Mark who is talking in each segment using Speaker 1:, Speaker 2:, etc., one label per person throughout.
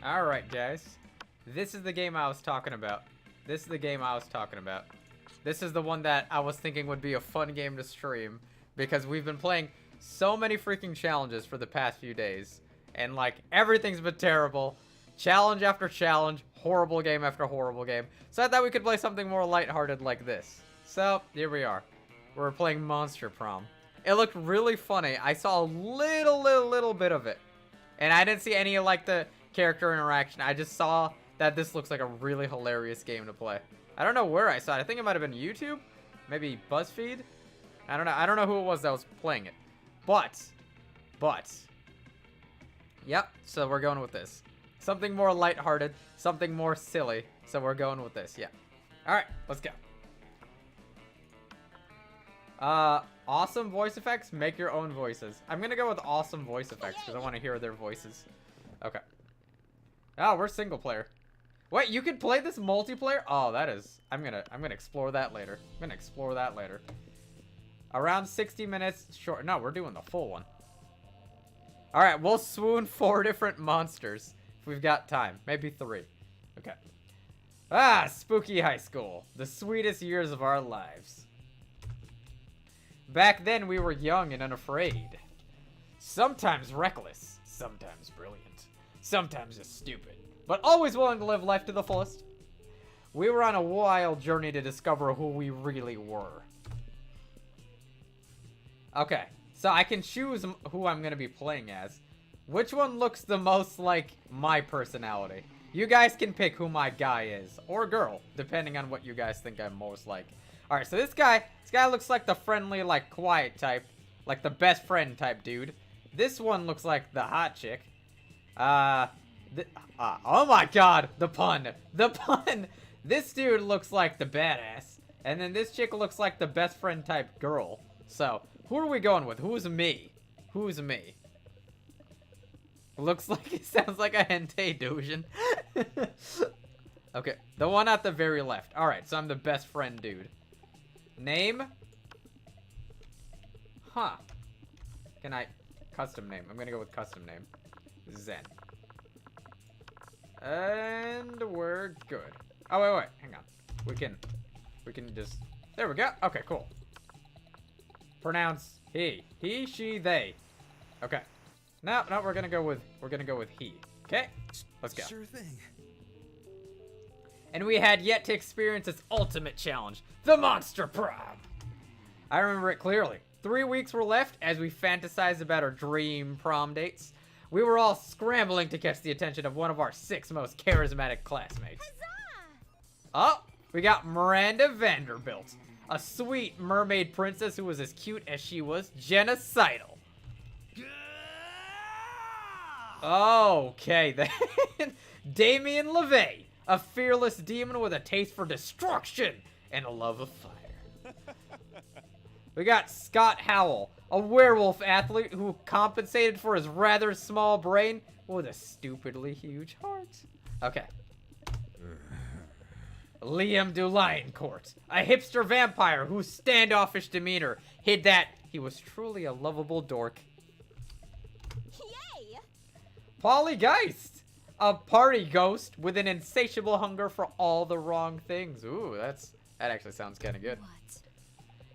Speaker 1: Alright, guys. This is the game I was talking about. This is the game I was talking about. This is the one that I was thinking would be a fun game to stream. Because we've been playing so many freaking challenges for the past few days. And, like, everything's been terrible. Challenge after challenge. Horrible game after horrible game. So I thought we could play something more lighthearted like this. So, here we are. We're playing Monster Prom. It looked really funny. I saw a little bit of it. And I didn't see any, like, the character interaction. I just saw that this looks like a really hilarious game to play. I don't know where I saw it. I think it might have been YouTube. Maybe BuzzFeed. I don't know. I don't know who it was that was playing it. But. Yep. So we're going with this. Something more lighthearted. Something more silly. So we're going with this. Yeah. Alright. Let's go. Awesome voice effects. Make your own voices. I'm gonna go with awesome voice effects because I want to hear their voices. Okay. Oh, we're single player. Wait, you can play this multiplayer? Oh, that is. I'm gonna explore that later. Around 60 minutes short. No, we're doing the full one. All right, we'll swoon 4 different monsters if we've got time. Maybe 3. Okay. Ah, spooky high school. The sweetest years of our lives. Back then, we were young and unafraid. Sometimes reckless, sometimes brilliant, sometimes just stupid, but always willing to live life to the fullest. We were on a wild journey to discover who we really were. Okay, so I can choose who I'm going to be playing as. Which one looks the most like my personality? You guys can pick who my guy is, or girl, depending on what you guys think I'm most like. Alright, so this guy looks like the friendly, like, quiet type. Like the best friend type dude. This one looks like the hot chick. Oh my god, the pun. The pun. This dude looks like the badass. And then this chick looks like the best friend type girl. So, who are we going with? Who's me? Who's me? Looks like, it sounds like a hentai doujin. Okay, the one at the very left. Alright, so I'm the best friend dude. Name? Huh. Can I... Custom name. I'm gonna go with custom name. Zen. And we're good. Oh, wait. Hang on. We can just... There we go. Okay, cool. Pronounce he. He, she, they. Okay. No, we're gonna go with he. Okay? Let's go.
Speaker 2: Sure thing.
Speaker 1: And we had yet to experience its ultimate challenge, the Monster Prom. I remember it clearly. 3 weeks were left as we fantasized about our dream prom dates. We were all scrambling to catch the attention of one of our 6 most charismatic classmates.
Speaker 3: Huzzah!
Speaker 1: Oh, we got Miranda Vanderbilt, a sweet mermaid princess who was as cute as she was genocidal. Okay, then. Damien LeVay. A fearless demon with a taste for destruction and a love of fire. We got Scott Howell, a werewolf athlete who compensated for his rather small brain with a stupidly huge heart. Okay. Liam Dulioncourt, a hipster vampire whose standoffish demeanor hid that he was truly a lovable dork.
Speaker 3: Yay!
Speaker 1: Polly Geist. A party ghost with an insatiable hunger for all the wrong things. Ooh, that actually sounds kind of good.
Speaker 3: What?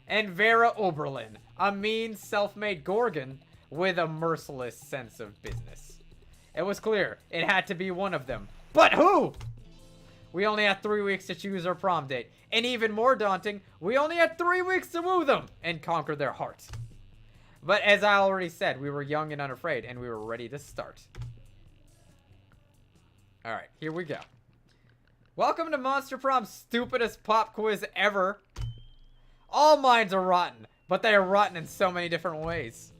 Speaker 1: And Vera Oberlin, a mean self-made Gorgon with a merciless sense of business. It was clear it had to be one of them. But who? We only had 3 weeks to choose our prom date. And even more daunting, we only had 3 weeks to woo them and conquer their hearts. But as I already said, we were young and unafraid, and we were ready to start. Alright, here we go. Welcome to Monster Prom's stupidest pop quiz ever. All minds are rotten, but they are rotten in so many different ways.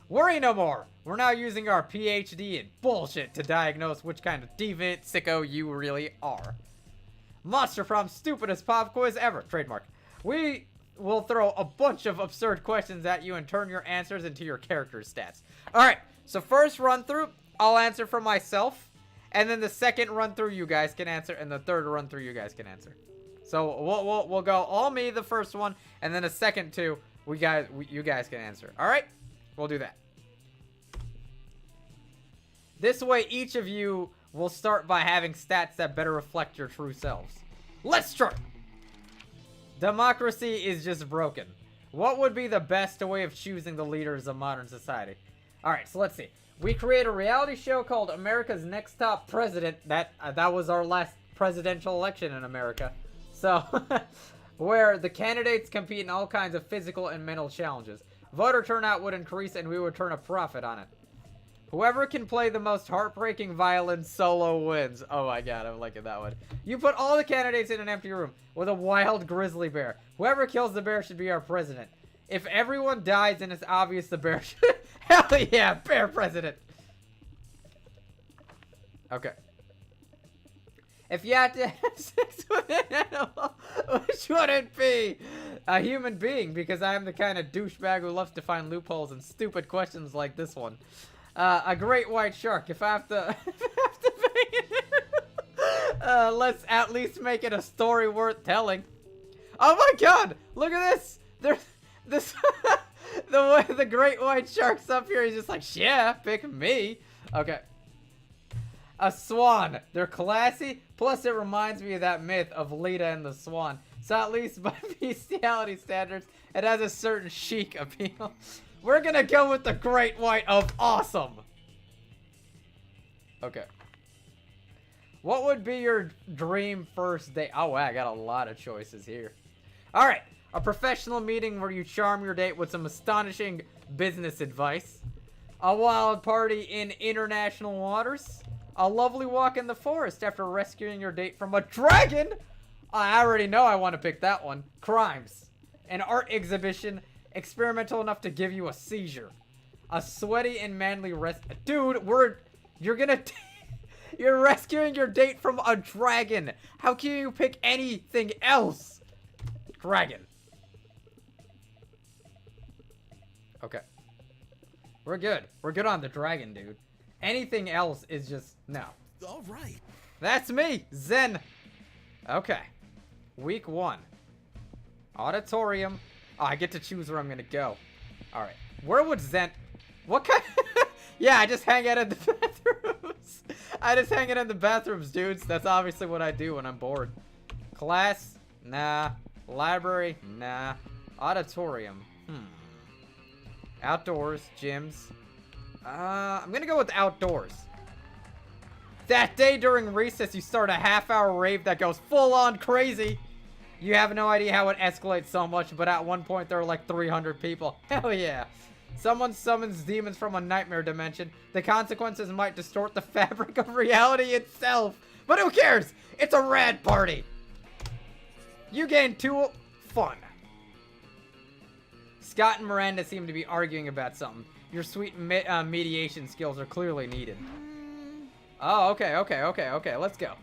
Speaker 1: Worry no more. We're now using our PhD in bullshit to diagnose which kind of deviant sicko you really are. Monster Prom's stupidest pop quiz ever. Trademark. We will throw a bunch of absurd questions at you and turn your answers into your character stats. Alright, so first run through, I'll answer for myself. And then the second run through you guys can answer, and the third run through you guys can answer. So we'll go all me the first one, and then the second two you guys can answer. All right, we'll do that. This way, each of you we'll start by having stats that better reflect your true selves. Let's start! Democracy is just broken. What would be the best way of choosing the leaders of modern society? Alright, so let's see. We create a reality show called America's Next Top President. That was our last presidential election in America. So, where the candidates compete in all kinds of physical and mental challenges. Voter turnout would increase and we would turn a profit on it. Whoever can play the most heartbreaking violin solo wins. Oh my god, I'm liking that one. You put all the candidates in an empty room with a wild grizzly bear. Whoever kills the bear should be our president. If everyone dies and it's obvious the bear should... Hell yeah, bear president. Okay. If you had to have sex with an animal, which would it be? A human being, because I am the kind of douchebag who loves to find loopholes and stupid questions like this one. A great white shark. If I have to, let's at least make it a story worth telling. Oh my god! Look at this! There's this the great white shark's up here. He's just like, yeah, pick me. Okay. A swan. They're classy. Plus, it reminds me of that myth of Lita and the Swan. So at least by bestiality standards, it has a certain chic appeal. We're gonna go with the great white of awesome. Okay. What would be your dream first date? Oh, wow, I got a lot of choices here. All right. A professional meeting where you charm your date with some astonishing business advice. A wild party in international waters. A lovely walk in the forest after rescuing your date from a dragon. I already know I want to pick that one. Crimes. An art exhibition experimental enough to give you a seizure. A sweaty and manly Dude, you're rescuing your date from a dragon. How can you pick anything else? Dragon. Okay. We're good. We're good on the dragon, dude. Anything else is just no.
Speaker 2: All right.
Speaker 1: That's me, Zen. Okay. Week 1. Auditorium. Oh, I get to choose where I'm gonna go. Alright. Where would Zen... What kind... Yeah, I just hang out in the bathrooms. I just hang out in the bathrooms, dudes. That's obviously what I do when I'm bored. Class? Nah. Library? Nah. Auditorium? Outdoors? Gyms? I'm gonna go with outdoors. That day during recess, you start a half-hour rave that goes full-on crazy. You have no idea how it escalates so much, but at one point there are like 300 people. Hell yeah. Someone summons demons from a nightmare dimension. The consequences might distort the fabric of reality itself. But who cares? It's a rad party. You gain 2 fun. Scott and Miranda seem to be arguing about something. Your sweet mediation skills are clearly needed. Oh, okay. Let's go.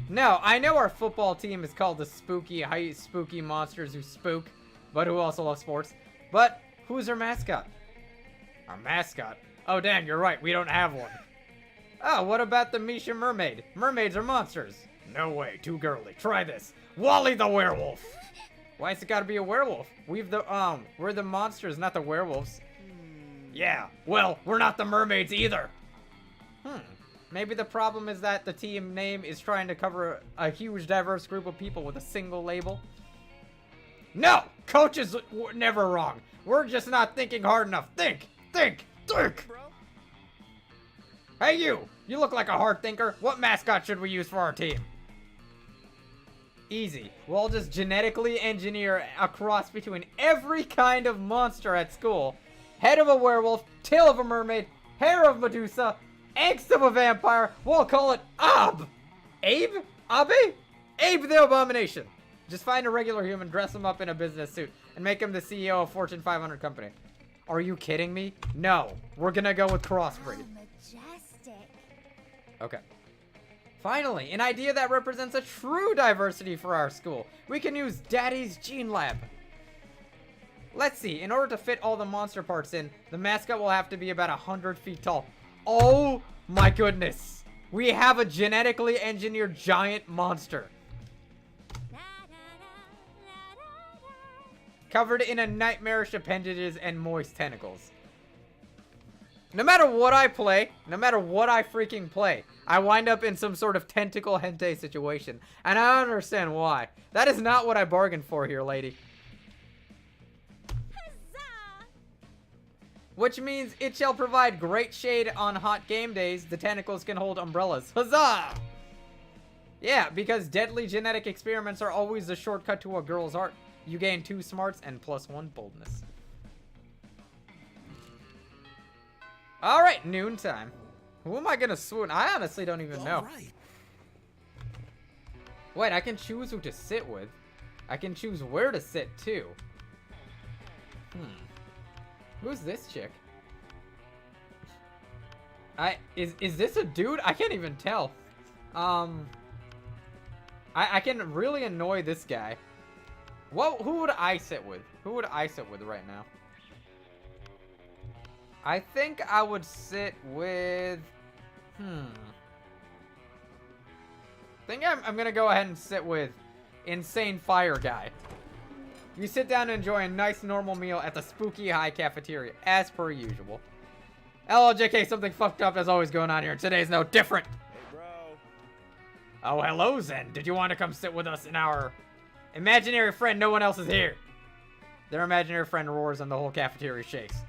Speaker 1: No, I know our football team is called the Spooky Monsters Who Spook, but who also love sports. But who's our mascot? Our mascot? Oh, damn, you're right. We don't have one. Oh, what about the Misha Mermaid? Mermaids are monsters. No way. Too girly. Try this. Wally the werewolf. Why has it got to be a werewolf? We're the monsters, not the werewolves. Yeah. Well, we're not the mermaids either. Maybe the problem is that the team name is trying to cover a huge diverse group of people with a single label. No! Coach is never wrong. We're just not thinking hard enough. Think! Hey you! You look like a hard thinker. What mascot should we use for our team? Easy. We'll just genetically engineer a cross between every kind of monster at school. Head of a werewolf, tail of a mermaid, hair of Medusa, eggs of a vampire. We'll call it Ab. Abe? Abe? Abe the Abomination. Just find a regular human, dress him up in a business suit, and make him the CEO of Fortune 500 company. Are you kidding me? No. We're gonna go with crossbreed.
Speaker 3: Majestic.
Speaker 1: Okay. Finally, an idea that represents a true diversity for our school. We can use Daddy's Gene Lab. Let's see. In order to fit all the monster parts in, the mascot will have to be about 100 feet tall. Oh my goodness. We have a genetically engineered giant monster. Covered in a nightmarish appendages and moist tentacles. No matter what I play, no matter what I freaking play, I wind up in some sort of tentacle hentai situation. And I don't understand why. That is not what I bargained for here, lady.
Speaker 2: Huzzah!
Speaker 1: Which means it shall provide great shade on hot game days. The tentacles can hold umbrellas. Huzzah! Yeah, because deadly genetic experiments are always the shortcut to a girl's heart. You gain 2 smarts and +1 boldness. Alright, noontime. Who am I gonna swoon? I honestly don't even know.
Speaker 3: Right.
Speaker 1: Wait, I can choose who to sit with. I can choose where to sit, too. Who's this chick? Is this a dude? I can't even tell. I can really annoy this guy. Who would I sit with? Who would I sit with right now? I think I would sit with... I think I'm gonna go ahead and sit with Insane Fire Guy. You sit down and enjoy a nice normal meal at the Spooky High Cafeteria, as per usual. LLJK, something fucked up is always going on here. Today's no different.
Speaker 3: Hey, bro.
Speaker 1: Oh, hello, Zen. Did you want to come sit with us in our imaginary friend? No one else is here. Their imaginary friend roars and the whole cafeteria shakes.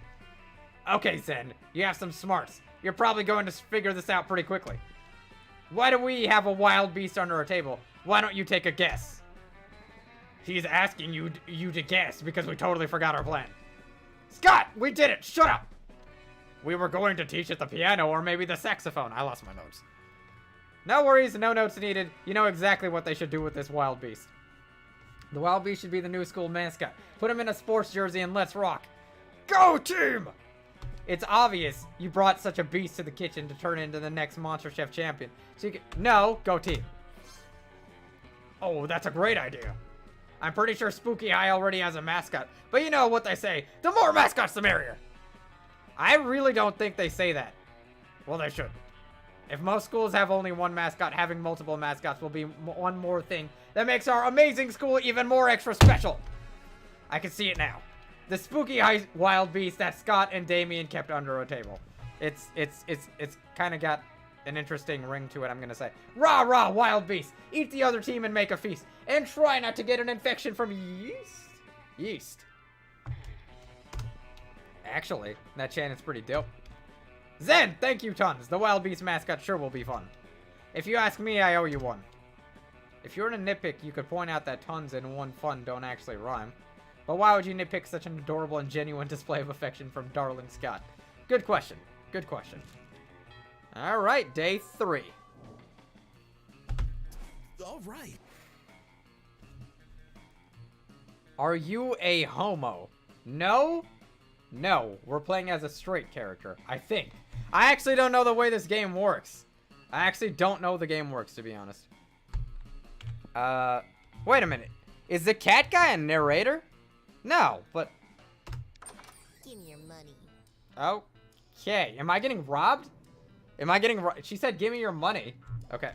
Speaker 1: Okay, Zen, you have some smarts. You're probably going to figure this out pretty quickly. Why do we have a wild beast under our table? Why don't you take a guess? He's asking you to guess because we totally forgot our plan. Scott, we did it. Shut up. We were going to teach it the piano or maybe the saxophone. I lost my notes. No worries, no notes needed. You know exactly what they should do with this wild beast. The wild beast should be the new school mascot. Put him in a sports jersey and let's rock. Go team! It's obvious you brought such a beast to the kitchen to turn into the next Monster Chef champion. So you can... No, go team. Oh, that's a great idea. I'm pretty sure Spooky High already has a mascot. But you know what they say. The more mascots, the merrier. I really don't think they say that. Well, they should. If most schools have only one mascot, having multiple mascots will be one more thing that makes our amazing school even more extra special. I can see it now. The Spooky High wild beast that Scott and Damien kept under a table. It's kind of got an interesting ring to it, I'm gonna say. Rah, rah, wild beast. Eat the other team and make a feast. And try not to get an infection from yeast. Yeast. Actually, that chant is pretty dope. Zen, thank you tons. The wild beast mascot sure will be fun. If you ask me, I owe you one. If you're to nitpick, you could point out that tons and one fun don't actually rhyme. But why would you nitpick such an adorable and genuine display of affection from darling Scott? Good question. Good question. Alright, day 3.
Speaker 3: Alright.
Speaker 1: Are you a homo? No? No, we're playing as a straight character, I think. I actually don't know the way this game works. I actually don't know the game works, to be honest. Wait a minute. Is the cat guy a narrator? No, but...
Speaker 2: Give me your money.
Speaker 1: Okay, am I getting robbed? Am I getting robbed? She said, give me your money. Okay.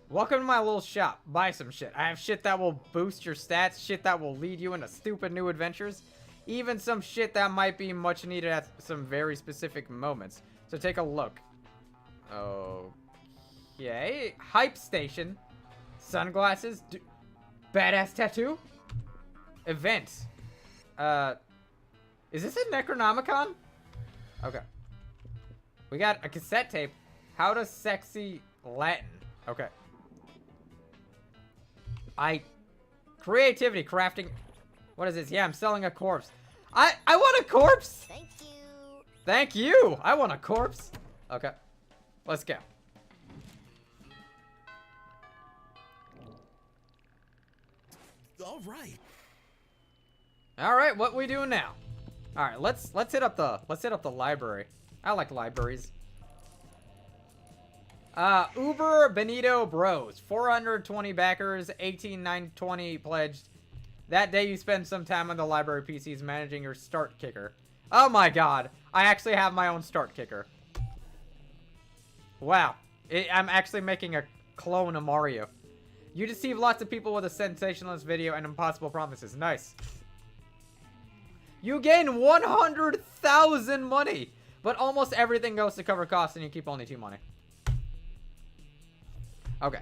Speaker 1: Welcome to my little shop. Buy some shit. I have shit that will boost your stats, shit that will lead you into stupid new adventures, even some shit that might be much needed at some very specific moments. So take a look. Okay. Hype station. Sunglasses. Badass tattoo. Event. Is this a Necronomicon? Okay. We got a cassette tape. How to sexy Latin. Okay. Creativity, crafting. What is this? Yeah, I'm selling a corpse. I want a corpse!
Speaker 2: Thank you.
Speaker 1: Thank you! I want a corpse. Okay. Let's go.
Speaker 3: Alright.
Speaker 1: Alright, what we doing now? Alright, let's hit up the library. I like libraries. Uber Benito Bros. 420 backers, 18,920 pledged. That day you spend some time on the library PCs managing your start kicker. Oh my god. I actually have my own start kicker. Wow. I'm actually making a clone of Mario. You deceive lots of people with a sensationalist video and impossible promises. Nice. You gain 100,000 money. But almost everything goes to cover costs and you keep only 2 money. Okay.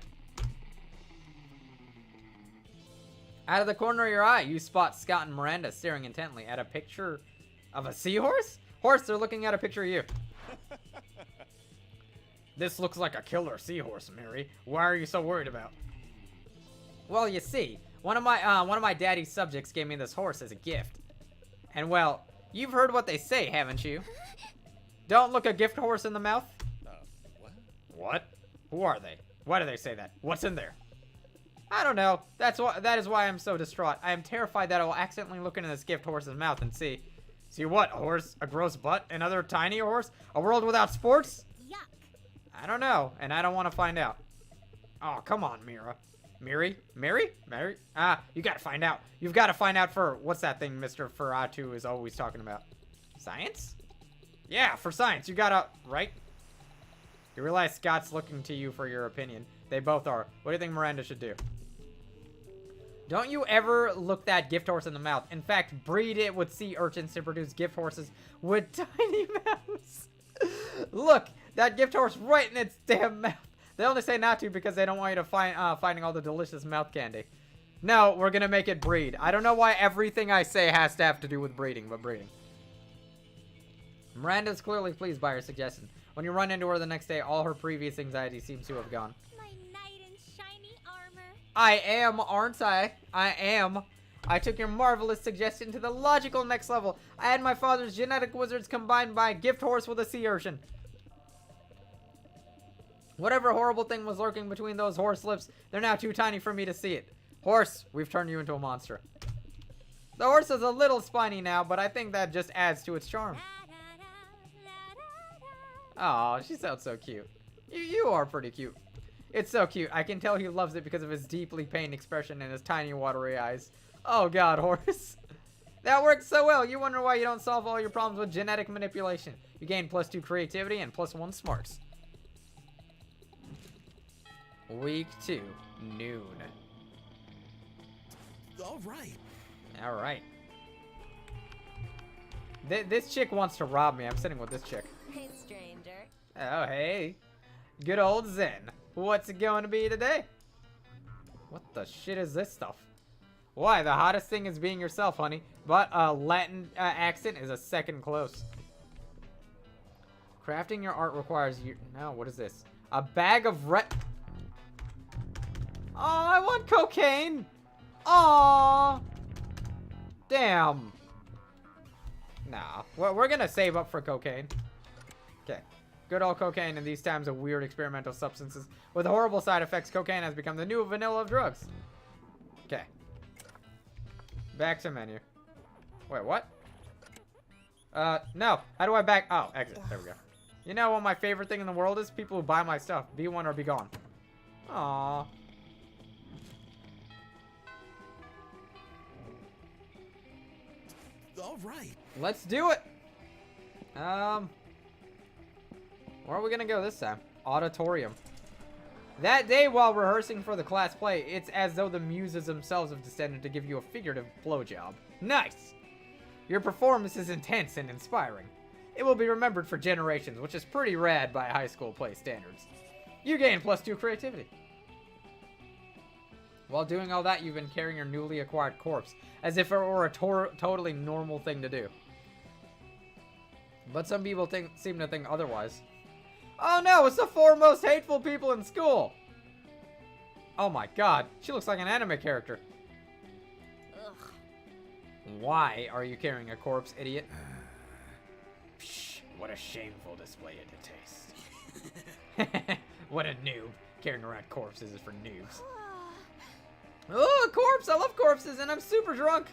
Speaker 1: Out of the corner of your eye, you spot Scott and Miranda staring intently at a picture of a seahorse? Horse, they're looking at a picture of you. This looks like a killer seahorse, Mary. Why are you so worried about? Well, you see, one of my daddy's subjects gave me this horse as a gift. And well, you've heard what they say, haven't you? Don't look a gift horse in the mouth.
Speaker 3: What?
Speaker 1: What? Who are they? Why do they say that? What's in there? I don't know. That is why I'm so distraught. I am terrified that I will accidentally look into this gift horse's mouth and see. See what? A horse? A gross butt? Another tiny horse? A world without sports?
Speaker 2: Yuck.
Speaker 1: I don't know, and I don't want to find out. Oh, come on, Mira. Mary? Ah, you gotta find out. You've gotta find out for, what's that thing Mr. Ferratu is always talking about? Science? Yeah, for science. You gotta, right? You realize Scott's looking to you for your opinion. They both are. What do you think Miranda should do? Don't you ever look that gift horse in the mouth. In fact, breed it with sea urchins to produce gift horses with tiny mouths. Look, that gift horse right in its damn mouth. They only say not to because they don't want you to finding all the delicious mouth candy. No, we're gonna make it breed. I don't know why everything I say has to have to do with breeding, but breeding. Miranda's clearly pleased by her suggestion. When you run into her the next day, all her previous anxiety seems to have gone.
Speaker 2: My knight in shiny armor.
Speaker 1: I am, aren't I? I am. I took your marvelous suggestion to the logical next level. I had my father's genetic wizards combined by a gift horse with a sea urchin. Whatever horrible thing was lurking between those horse lips, they're now too tiny for me to see it. Horse, we've turned you into a monster. The horse is a little spiny now, but I think that just adds to its charm. Aw, she sounds so cute. You are pretty cute. It's so cute. I can tell he loves it because of his deeply pained expression and his tiny watery eyes. Oh god, horse. That worked so well. You wonder why you don't solve all your problems with genetic manipulation. You gain +2 creativity and +1 smarts. Week 2, noon.
Speaker 3: Alright.
Speaker 1: Alright. This chick wants to rob me. I'm sitting with this chick.
Speaker 2: Hey, stranger.
Speaker 1: Oh, hey. Good old Zen. What's it going to be today? What the shit is this stuff? Why, the hottest thing is being yourself, honey. But a Latin accent is a second close. Crafting your art requires you... No, what is this? A bag of Oh, I want cocaine. Aw. Damn. Nah, we're gonna save up for cocaine. Okay. Good old cocaine in these times of weird experimental substances. With horrible side effects, cocaine has become the new vanilla of drugs. Okay. Back to menu. Wait, what? No. How do I back? Oh, exit. There we go. You know what my favorite thing in the world is? People who buy my stuff. Be one or be gone. Aww.
Speaker 3: Alright.
Speaker 1: Let's do it. Where are we gonna go this time? Auditorium. That day, while rehearsing for the class play, it's as though the muses themselves have descended to give you a figurative blowjob. Nice! Your performance is intense and inspiring. It will be remembered for generations, which is pretty rad by high school play standards. You gain +2 creativity. While doing all that, you've been carrying your newly acquired corpse, as if it were a totally normal thing to do. But some people seem to think otherwise. Oh no, it's the 4 most hateful people in school! Oh my god, she looks like an anime character.
Speaker 2: Ugh.
Speaker 1: Why are you carrying a corpse, idiot? Psh, what a shameful display of taste. What a noob. Carrying around corpses is for noobs. Oh, a corpse! I love corpses, and I'm super drunk.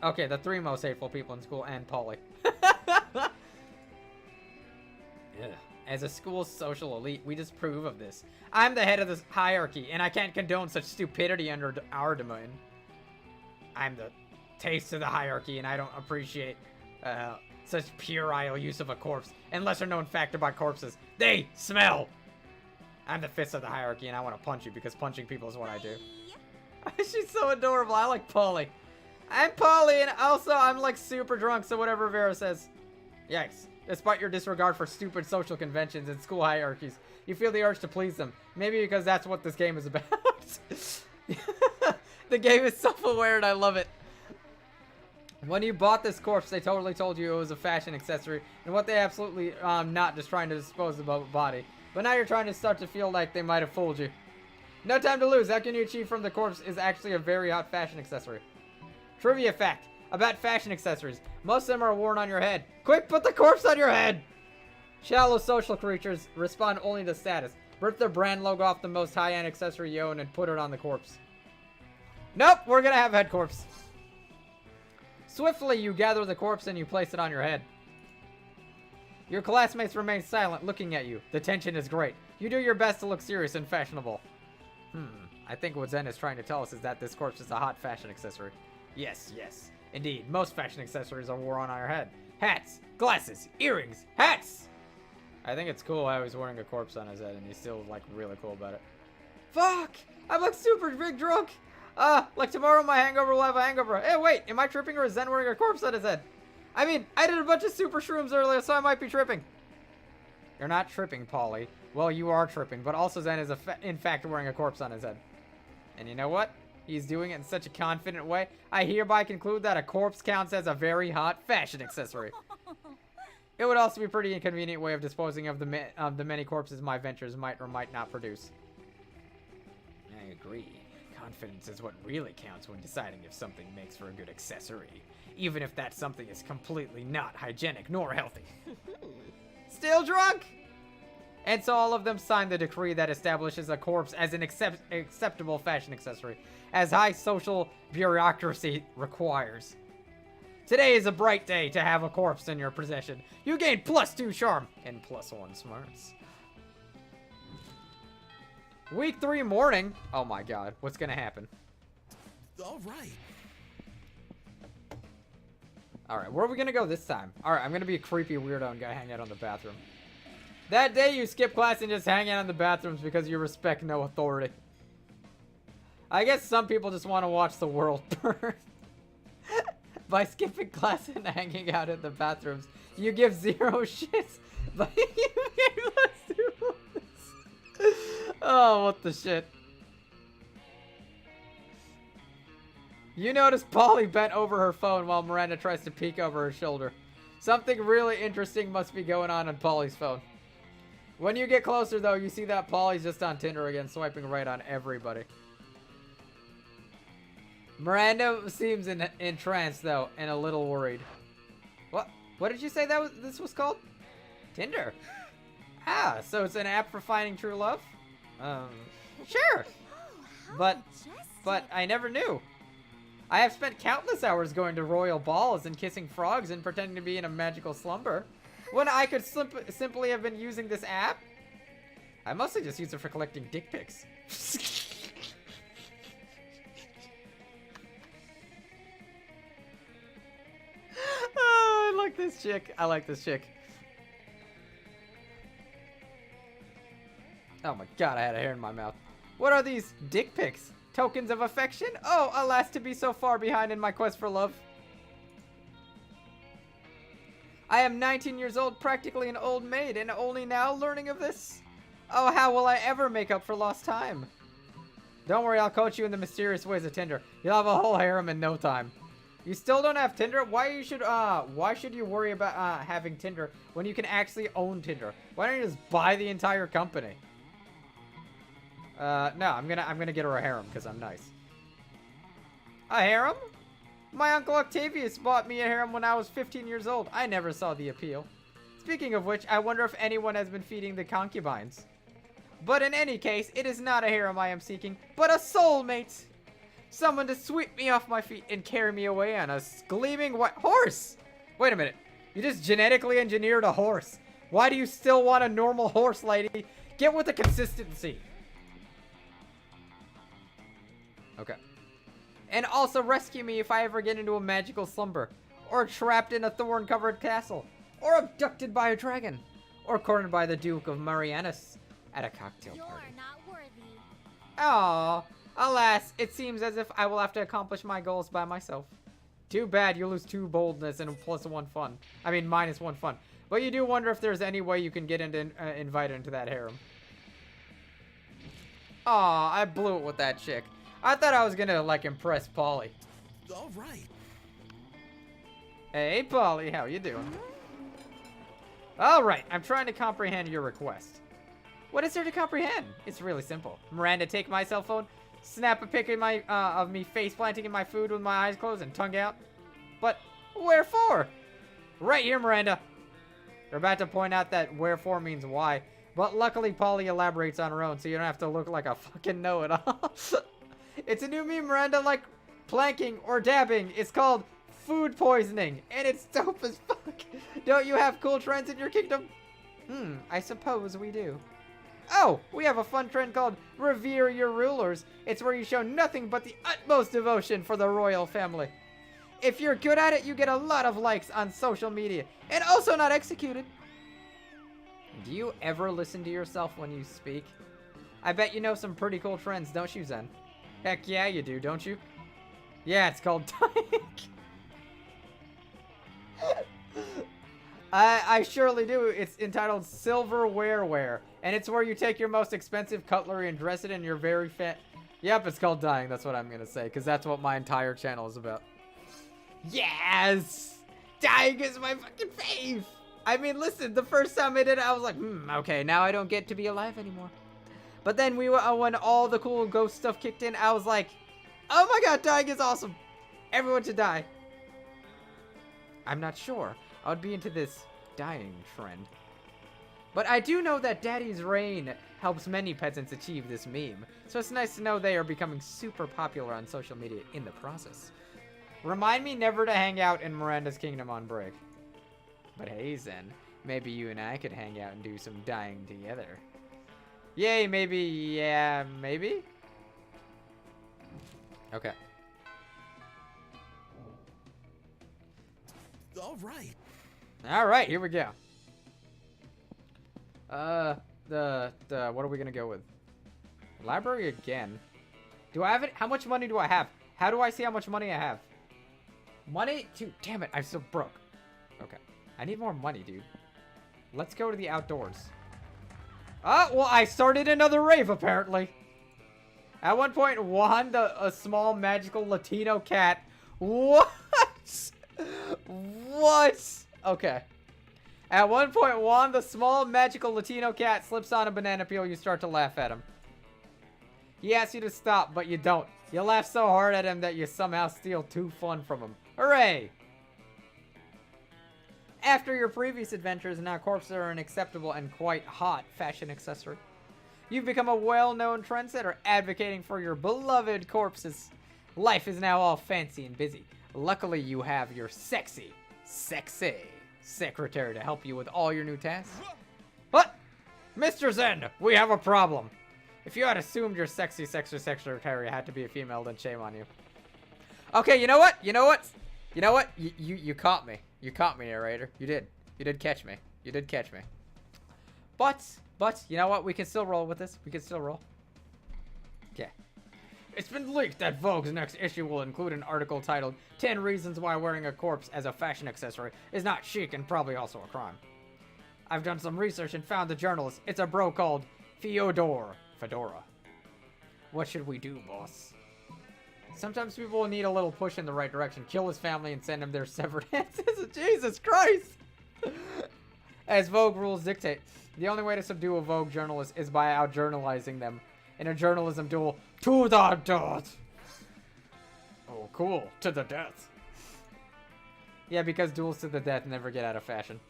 Speaker 1: Okay, the 3 most hateful people in school, and Polly. As a school's social elite, we disapprove of this. I'm the head of this hierarchy, and I can't condone such stupidity under our domain. I'm the taste of the hierarchy, and I don't appreciate such puerile use of a corpse and lesser-known fact about corpses. They smell! I'm the fist of the hierarchy, and I want to punch you because punching people is what I do. She's so adorable. I like Polly. I'm Polly, and also I'm like super drunk, so whatever Vera says. Yikes. Despite your disregard for stupid social conventions and school hierarchies, you feel the urge to please them. Maybe because that's what this game is about. The game is self-aware and I love it. When you bought this corpse, they totally told you it was a fashion accessory, and what they absolutely not just trying to dispose of a body. But now you're trying to start to feel like they might have fooled you. No time to lose. How can you achieve from the corpse is actually a very hot fashion accessory. Trivia fact about fashion accessories. Most of them are worn on your head. Quick, put the corpse on your head! Shallow social creatures respond only to status. Rip the brand logo off the most high-end accessory you own and put it on the corpse. Nope, we're gonna have head corpse. Swiftly, you gather the corpse and you place it on your head. Your classmates remain silent, looking at you. The tension is great. You do your best to look serious and fashionable. I think what Zen is trying to tell us is that this corpse is a hot fashion accessory. Yes, yes. Indeed, most fashion accessories are worn on our head. Hats, glasses, earrings, hats! I think it's cool how he's wearing a corpse on his head and he's still, like, really cool about it. Fuck! I'm, like, super big drunk! Like tomorrow my hangover will have a hangover. Hey, wait, am I tripping or is Zen wearing a corpse on his head? I mean, I did a bunch of super shrooms earlier, so I might be tripping. You're not tripping, Polly. Well, you are tripping, but also Zen is in fact wearing a corpse on his head. And you know what? He's doing it in such a confident way. I hereby conclude that a corpse counts as a very hot fashion accessory. It would also be a pretty inconvenient way of disposing of the many corpses my ventures might or might not produce. I agree. Confidence is what really counts when deciding if something makes for a good accessory, even if that something is completely not hygienic nor healthy. Still drunk? And so all of them signed the decree that establishes a corpse as an acceptable fashion accessory, as high social bureaucracy requires. Today is a bright day to have a corpse in your possession. You gain +2 charm and +1 smarts. Week 3 morning. Oh my god, what's gonna happen?
Speaker 3: All right.
Speaker 1: Alright, where are we gonna go this time? Alright, I'm gonna be a creepy weirdo and go hang out on the bathroom. That day you skip class and just hang out in the bathrooms because you respect no authority. I guess some people just want to watch the world burn. By skipping class and hanging out in the bathrooms, you give 0 shits. But you get +2. Oh, what the shit. You notice Polly bent over her phone while Miranda tries to peek over her shoulder. Something really interesting must be going on Polly's phone. When you get closer, though, you see that Polly's just on Tinder again, swiping right on everybody. Miranda seems entranced, though, and a little worried. What? What did you say this was called? Tinder. Ah, so it's an app for finding true love? Sure. But I never knew. I have spent countless hours going to royal balls and kissing frogs and pretending to be in a magical slumber, when I could simply have been using this app. I mostly just use it for collecting dick pics. Oh, I like this chick. I like this chick. Oh my god, I had a hair in my mouth. What are these dick pics? Tokens of affection? Oh, alas to be so far behind in my quest for love. I am 19 years old, practically an old maid, and only now learning of this? Oh, how will I ever make up for lost time? Don't worry, I'll coach you in the mysterious ways of Tinder. You'll have a whole harem in no time. You still don't have Tinder? Why should you worry about having Tinder when you can actually own Tinder? Why don't you just buy the entire company? No, I'm gonna get her a harem because I'm nice. A harem? My uncle Octavius bought me a harem when I was 15 years old. I never saw the appeal. Speaking of which, I wonder if anyone has been feeding the concubines. But in any case, it is not a harem I am seeking, but a soulmate. Someone to sweep me off my feet and carry me away on a gleaming white horse. Wait a minute. You just genetically engineered a horse. Why do you still want a normal horse, lady? Get with the consistency. Okay. And also rescue me if I ever get into a magical slumber, or trapped in a thorn-covered castle, or abducted by a dragon, or cornered by the Duke of Marianus at a cocktail party.
Speaker 2: You're not worthy.
Speaker 1: Aww. Alas, it seems as if I will have to accomplish my goals by myself. Too bad you lose 2 boldness and +1 fun. I mean, -1 fun. But you do wonder if there's any way you can get into, invited into that harem. Aw, I blew it with that chick. I thought I was gonna, like, impress Polly.
Speaker 3: All right.
Speaker 1: Hey, Polly, how you doing? Alright, I'm trying to comprehend your request. What is there to comprehend? It's really simple. Miranda, take my cell phone, snap a pic of me face planting in my food with my eyes closed and tongue out. But wherefore? Right here, Miranda. You're about to point out that wherefore means why, but luckily Polly elaborates on her own, so you don't have to look like a fucking know-it-all. It's a new meme, Miranda, like planking or dabbing. It's called food poisoning, and it's dope as fuck. Don't you have cool trends in your kingdom? I suppose we do. Oh, we have a fun trend called Revere Your Rulers. It's where you show nothing but the utmost devotion for the royal family. If you're good at it, you get a lot of likes on social media, and also not executed. Do you ever listen to yourself when you speak? I bet you know some pretty cool trends, don't you, Zen? Heck yeah, you do, don't you? Yeah, it's called dying. I surely do. It's entitled Silverware, and it's where you take your most expensive cutlery and dress it in your very fat... Yep, it's called dying. That's what I'm gonna say, because that's what my entire channel is about. Yes! Dying is my fucking fave! I mean, listen, the first time I did it, I was like, okay, now I don't get to be alive anymore. But then when all the cool ghost stuff kicked in, I was like, oh my god, dying is awesome! Everyone should die. I'm not sure. I would be into this dying trend. But I do know that Daddy's reign helps many peasants achieve this meme, so it's nice to know they are becoming super popular on social media in the process. Remind me never to hang out in Miranda's kingdom on break. But hey, Zen, maybe you and I could hang out and do some dying together. Yay, maybe, yeah, maybe? Okay.
Speaker 3: All right.
Speaker 1: All right, here we go. What are we gonna go with? Library again. Do I have it? How much money do I have? How do I see how much money I have? Money? Dude, damn it, I'm still broke. Okay. I need more money, dude. Let's go to the outdoors. Oh, well, I started another rave, apparently. At one point, Juan, a small magical Latino cat. What? What? Okay. At one point, Juan, the small magical Latino cat, slips on a banana peel. You start to laugh at him. He asks you to stop, but you don't. You laugh so hard at him that you somehow steal 2 fun from him. Hooray! After your previous adventures, now corpses are an acceptable and quite hot fashion accessory. You've become a well-known trendsetter advocating for your beloved corpses. Life is now all fancy and busy. Luckily, you have your sexy secretary to help you with all your new tasks. But, Mr. Zen, we have a problem. If you had assumed your sexy secretary had to be a female, then shame on you. Okay, you know what? You caught me. You caught me, narrator. You did. You did catch me. You did catch me. But, you know what? We can still roll with this. We can still roll. Okay. It's been leaked that Vogue's next issue will include an article titled 10 Reasons Why Wearing a Corpse as a Fashion Accessory is Not Chic and Probably Also a Crime. I've done some research and found the journalist. It's a bro called Fedora. What should we do, boss? Sometimes people will need a little push in the right direction. Kill his family and send him their severed heads. Jesus Christ! As Vogue rules dictate, the only way to subdue a Vogue journalist is by out-journalizing them in a journalism duel to the death. Oh, cool. To the death. Yeah, because duels to the death never get out of fashion.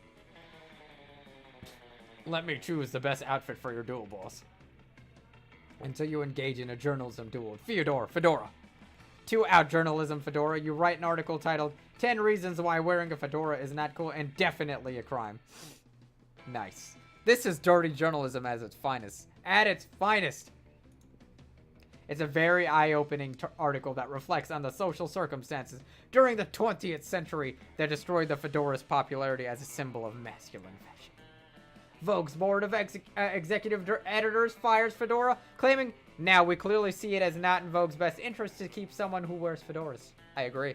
Speaker 1: Let me choose the best outfit for your duel, boss. Until you engage in a journalism duel. Fedora. To out-journalism Fedora, you write an article titled 10 Reasons Why Wearing a Fedora is Not Cool and Definitely a Crime. Nice. This is dirty journalism at its finest. At its finest. It's a very eye-opening article that reflects on the social circumstances during the 20th century that destroyed the fedora's popularity as a symbol of masculine fashion. Vogue's board of executive editors fires Fedora, claiming, now we clearly see it as not in Vogue's best interest to keep someone who wears fedoras. I agree.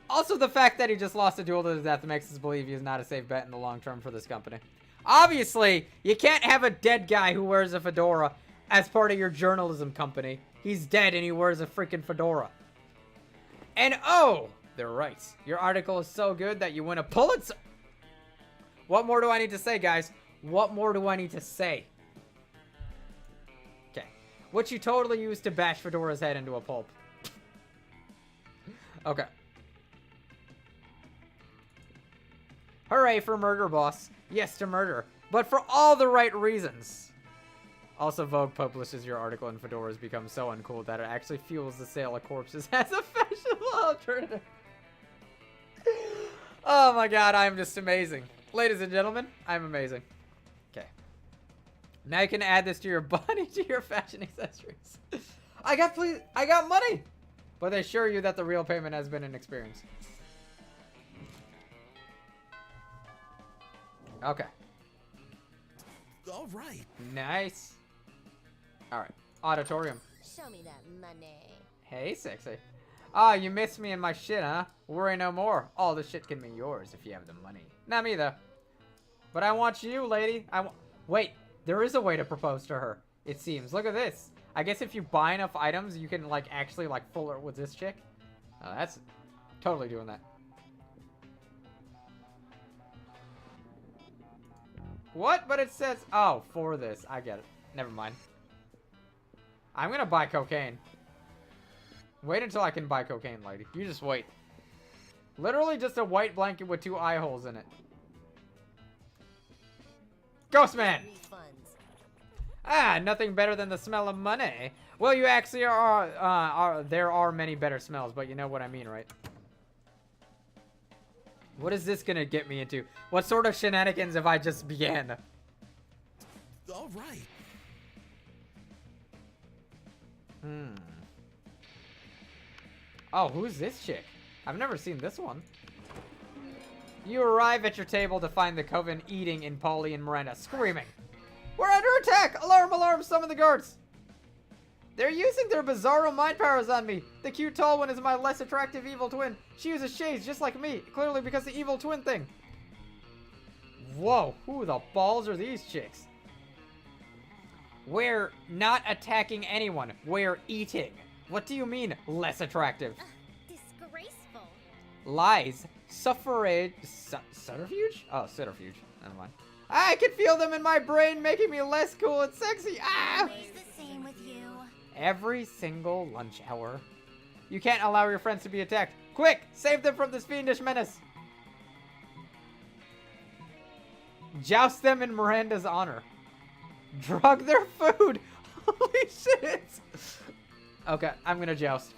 Speaker 1: Also, the fact that he just lost a duel to the death makes us believe he is not a safe bet in the long term for this company. Obviously, you can't have a dead guy who wears a fedora as part of your journalism company. He's dead and he wears a freaking fedora. And oh, they're right. Your article is so good that you win a Pulitzer. What more do I need to say, guys? What more do I need to say? Okay. What you totally used to bash Fedora's head into a pulp. Okay. Hooray for murder, boss. Yes to murder, but for all the right reasons. Also, Vogue publishes your article and fedoras become so uncool that it actually fuels the sale of corpses as a fashionable alternative. Oh my god, I am just amazing. Ladies and gentlemen, I'm amazing. Okay. Now you can add this to your body, to your fashion accessories. I got money! But they assure you that the real payment has been an experience. Okay.
Speaker 3: All right.
Speaker 1: Nice. Alright. Auditorium.
Speaker 2: Show me that money.
Speaker 1: Hey, sexy. Ah, you missed me and my shit, huh? Worry no more. All the shit can be yours if you have the money. Not me, though. But I want you, lady. Wait, there is a way to propose to her, it seems. Look at this. I guess if you buy enough items, you can, like, actually, like, flirt with this chick. Oh, that's totally doing that. What? But it says... Oh, for this. I get it. Never mind. I'm gonna buy cocaine. Wait until I can buy cocaine, lady. You just wait. Literally just a white blanket with 2 eye holes in it. Ghost man!
Speaker 2: Refunds.
Speaker 1: Ah, nothing better than the smell of money. Well, you actually there are many better smells, but you know what I mean, right? What is this gonna get me into? What sort of shenanigans have I just began?
Speaker 3: All right.
Speaker 1: Oh, who's this chick? I've never seen this one. You arrive at your table to find the coven eating and Polly and Miranda screaming. We're under attack! Alarm, alarm, summon the guards! They're using their bizarro mind powers on me. The cute tall one is my less attractive evil twin. She uses shades just like me, clearly because the evil twin thing. Whoa, who the balls are these chicks? We're not attacking anyone. We're eating. What do you mean, less attractive?
Speaker 2: Disgraceful.
Speaker 1: Lies. Subterfuge? Oh, subterfuge. Never mind. I can feel them in my brain, making me less cool and sexy. Ah!
Speaker 2: Always the same with you.
Speaker 1: Every single lunch hour. You can't allow your friends to be attacked. Quick! Save them from this fiendish menace. Joust them in Miranda's honor. Drug their food. Holy shit. Okay, I'm gonna joust.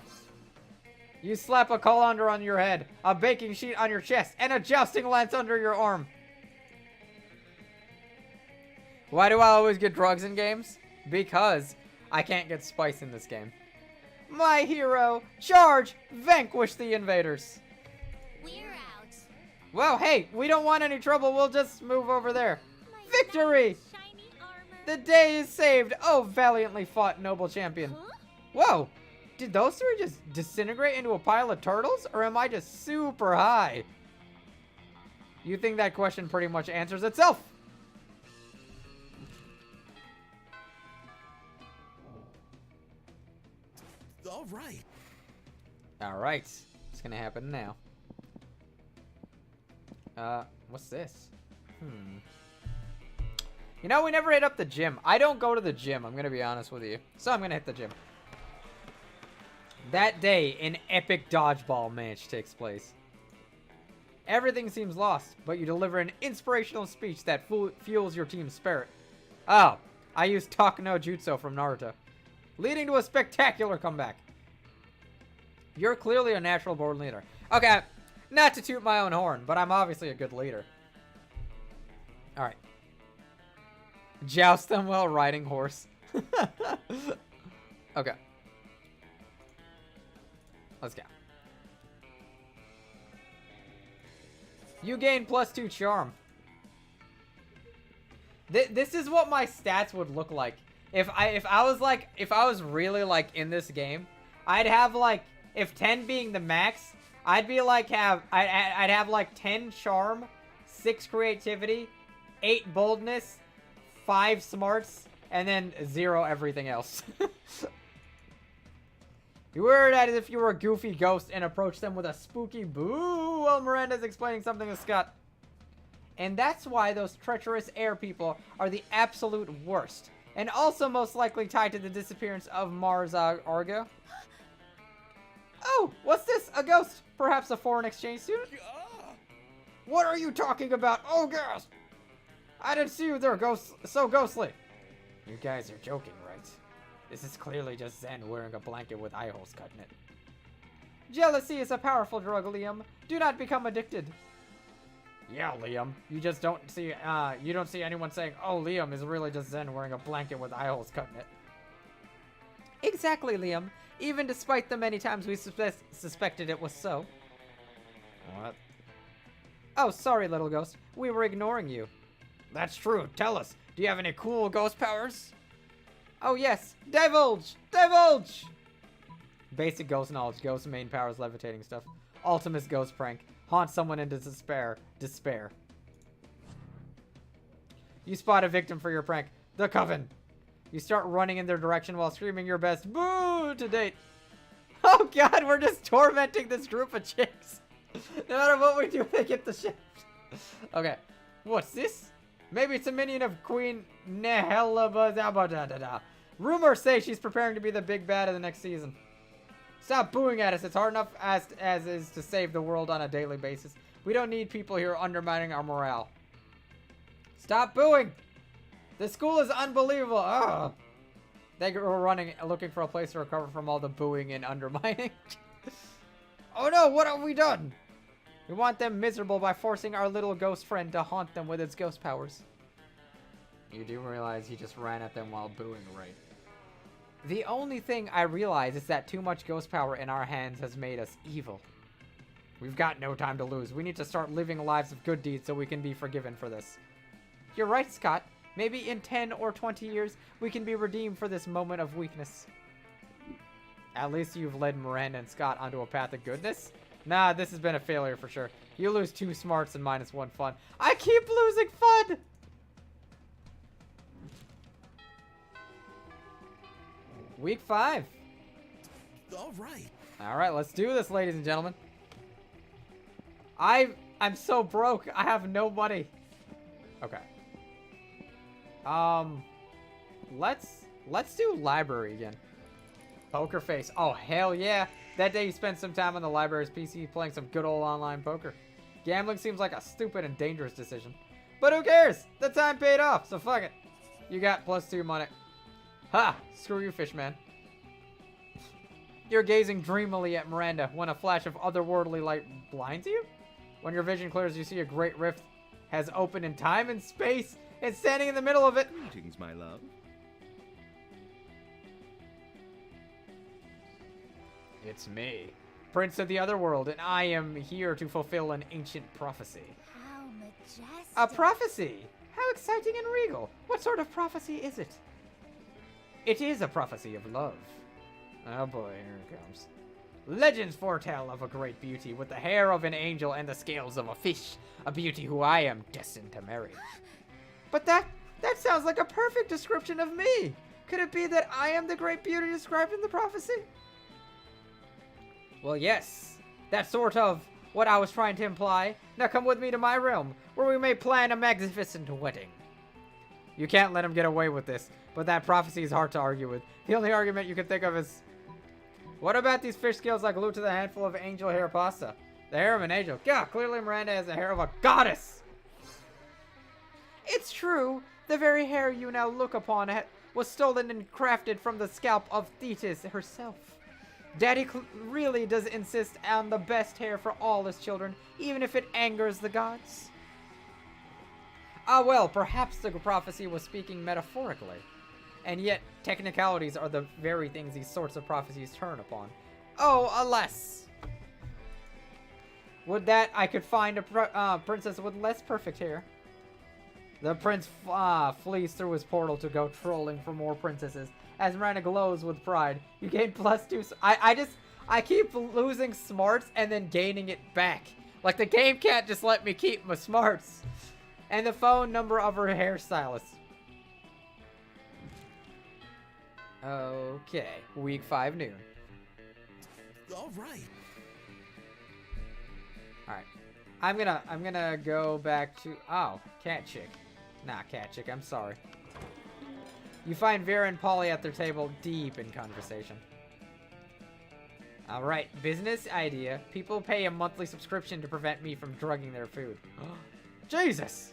Speaker 1: You slap a colander on your head, a baking sheet on your chest, and a jousting lance under your arm. Why do I always get drugs in games? Because I can't get spice in this game. My hero, charge, vanquish the invaders.
Speaker 2: We're out.
Speaker 1: Well, hey, we don't want any trouble. We'll just move over there.
Speaker 2: My
Speaker 1: Victory!
Speaker 2: shiny armor.
Speaker 1: The day is saved. Oh, valiantly fought, noble champion.
Speaker 2: Huh?
Speaker 1: Whoa, did those 3 just disintegrate into a pile of turtles? Or am I just super high? You think that question pretty much answers itself.
Speaker 3: All right.
Speaker 1: All right, what's gonna happen now? What's this? You know, we never hit up the gym. I don't go to the gym, I'm gonna be honest with you. So I'm gonna hit the gym. That day, an epic dodgeball match takes place. Everything seems lost, but you deliver an inspirational speech that fuels your team's spirit. Oh, I used Talk no Jutsu from Naruto, leading to a spectacular comeback. You're clearly a natural born leader. Okay, not to toot my own horn, but I'm obviously a good leader. Alright. Joust them while riding horse. Okay. Let's go. You gain +2 charm. This is what my stats would look like. If I was really like in this game, I'd have like, if 10 being the max, I'd be like I'd have like 10 charm, 6 creativity, 8 boldness, 5 smarts, and then 0 everything else. You word as if you were a goofy ghost and approach them with a spooky boo while Miranda's explaining something to Scott. And that's why those treacherous air people are the absolute worst. And also most likely tied to the disappearance of Mars Argo. Oh, what's this? A ghost? Perhaps a foreign exchange student? What are you talking about? Oh, gosh! I didn't see you there, so ghostly. You guys are joking, right? This is clearly just Zen wearing a blanket with eye holes cut in it. Jealousy is a powerful drug, Liam. Do not become addicted. Yeah, Liam. You just don't see, you don't see anyone saying, oh, Liam is really just Zen wearing a blanket with eye holes cut in it. Exactly, Liam. Even despite the many times we suspected it was so. What? Oh, sorry, little ghost. We were ignoring you. That's true. Tell us. Do you have any cool ghost powers? Oh, yes. Divulge! Divulge! Basic ghost knowledge. Ghost main powers, levitating stuff. Ultimate ghost prank. Haunt someone into despair. Despair. You spot a victim for your prank. The Coven. You start running in their direction while screaming your best boo to date. Oh god, we're just tormenting this group of chicks. No matter what we do, they get the shit. Okay, what's this? Maybe it's a minion of Queen Nehelabadabadada. Rumors say she's preparing to be the big bad of the next season. Stop booing at us. It's hard enough as is to save the world on a daily basis. We don't need people here undermining our morale. Stop booing! The school is unbelievable. Ugh. They were running, looking for a place to recover from all the booing and undermining. Oh no, what have we done? We want them miserable by forcing our little ghost friend to haunt them with its ghost powers. You do realize he just ran at them while booing, right? The only thing I realize is that too much ghost power in our hands has made us evil. We've got no time to lose. We need to start living lives of good deeds so we can be forgiven for this. You're right, Scott. Maybe in 10 or 20 years, we can be redeemed for this moment of weakness. At least you've led Miranda and Scott onto a path of goodness. Nah, this has been a failure for sure. You lose 2 smarts and -1 fun. I keep losing fun! Week 5.
Speaker 3: All right.
Speaker 1: Alright, let's do this, ladies and gentlemen. I'm so broke. I have no money. Okay. Let's do library again. Poker face. Oh, hell yeah. That day you spent some time on the library's PC playing some good old online poker. Gambling seems like a stupid and dangerous decision. But who cares? The time paid off, so fuck it. You got +2 money. Ha! Screw you, fishman. You're gazing dreamily at Miranda when a flash of otherworldly light blinds you? When your vision clears, you see a great rift has opened in time and space, and standing in the middle of it.
Speaker 3: Greetings, my love.
Speaker 1: It's me, Prince of the Otherworld, and I am here to fulfill an ancient prophecy.
Speaker 2: How majestic.
Speaker 1: A prophecy? How exciting and regal. What sort of prophecy is it? It is a prophecy of love. Oh boy, here it comes. Legends foretell of a great beauty with the hair of an angel and the scales of a fish. A beauty who I am destined to marry. But that sounds like a perfect description of me. Could it be that I am the great beauty described in the prophecy? Well, yes. That's sort of what I was trying to imply. Now come with me to my realm, where we may plan a magnificent wedding. You can't let him get away with this, but that prophecy is hard to argue with. The only argument you can think of is, what about these fish scales like glued to the handful of angel hair pasta? The hair of an angel. Yeah, clearly Miranda has the hair of a goddess. It's true. The very hair you now look upon was stolen and crafted from the scalp of Thetis herself. Daddy really does insist on the best hair for all his children, even if it angers the gods. Ah well, perhaps the prophecy was speaking metaphorically. And yet, technicalities are the very things these sorts of prophecies turn upon. Oh, alas! Would that I could find a princess with less perfect hair. The prince flees through his portal to go trolling for more princesses. As Miranda glows with pride, you gain +2. I keep losing smarts and then gaining it back. Like, the game can't just let me keep my smarts. And the phone number of her hairstylist. Okay, week 5 noon.
Speaker 3: All right.
Speaker 1: Alright. I'm gonna go back to, oh, cat chick. Nah, cat chick, I'm sorry. You find Vera and Polly at their table, deep in conversation. Alright, business idea. People pay a monthly subscription to prevent me from drugging their food. Jesus!